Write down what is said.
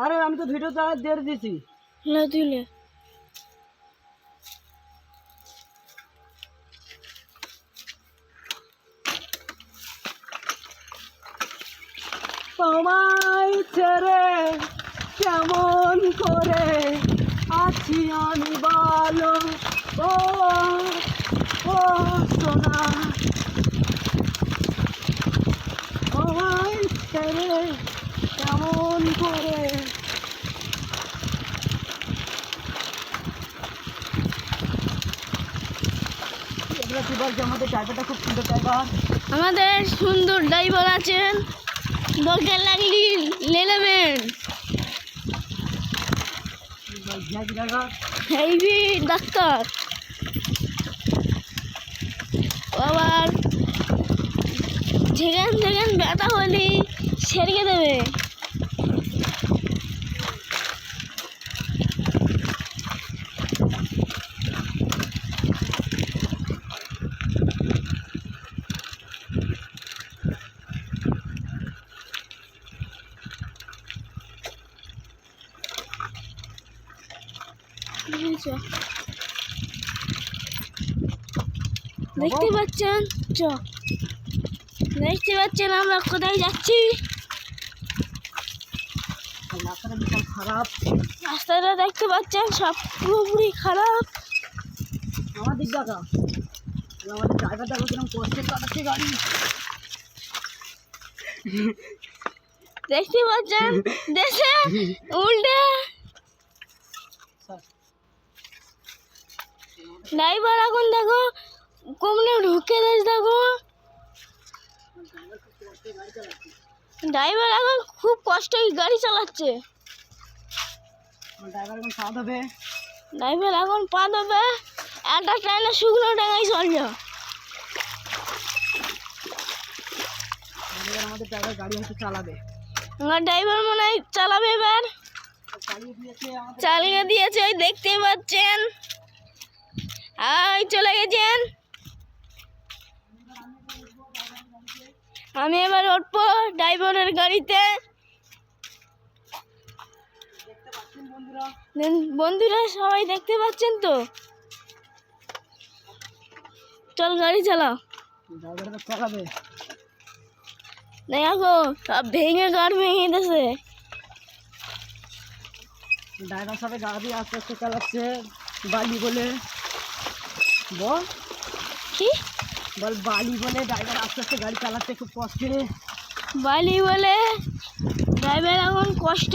আরে আমি তো ভিডিও দিয়ে দিয়েছি। না তুলে তোমায় ছেড়ে কেমন করে আছি আমি বলো ও ও সোনা, তোমায় ছেড়ে কেমন করে। এগুলো কি বলছে, আমাদের জায়গাটা খুব সুন্দর জায়গা। আমাদের সুন্দর ড্রাইভার আছেন, দরকার লাগলি নিয়ে নেবেন। জায়গা হেভি ডাক্তার, আবার যেখান যেখান ব্যথা হলে সেরিয়ে দেবে। দেখতে পাচ্ছেন দেখতে পাচ্ছেন আমরা কোথায় যাচ্ছি। রাস্তাটা বিশাল খারাপ, রাস্তাটা দেখতে পাচ্ছেন সব পুরোপুরি খারাপ। আমাদের জায়গা, আমাদের জায়গাটা কিরকম কষ্টে কাটাচ্ছে গাড়ি। দেখতে পাচ্ছেন দেশে উল্টে ড্রাইভার এখন দেখো কমনে ঢুকে দেশ। দেখো ড্রাইভার এখন খুব কষ্ট গাড়ি চালাচ্ছে। ড্রাইভার এখন পা দেবে, ড্রাইভার এখন পা দেবে, একটা ট্রেনে শুকনো ডাঙায় চলছে। আমাদের ড্রাইভার গাড়ি হয়তো চালাবে, আমার ড্রাইভার মনে হয় চালাবে এবার। চালিয়ে দিয়েছে, ওই দেখতে পাচ্ছেন ওই চলে গেছেন। আমি এবার উঠবো ড্রাইভারের গাড়িতে। বন্ধুরা সবাই দেখতে পাচ্ছেন তো, চল গাড়ি চালাও। ড্রাইভার চালাবে, দেখো সব ভেঙে গাড়ি ভেঙে দিয়েছে। ড্রাইভার সবাই গাড়ি আস্তে আস্তে চালাচ্ছে বালি বলে। বল কি বল, বালি বলে ড্রাইভার আস্তে আস্তে গাড়ি চালাচ্ছে খুব কষ্টে। বালি বলে ড্রাইভার এখন কষ্ট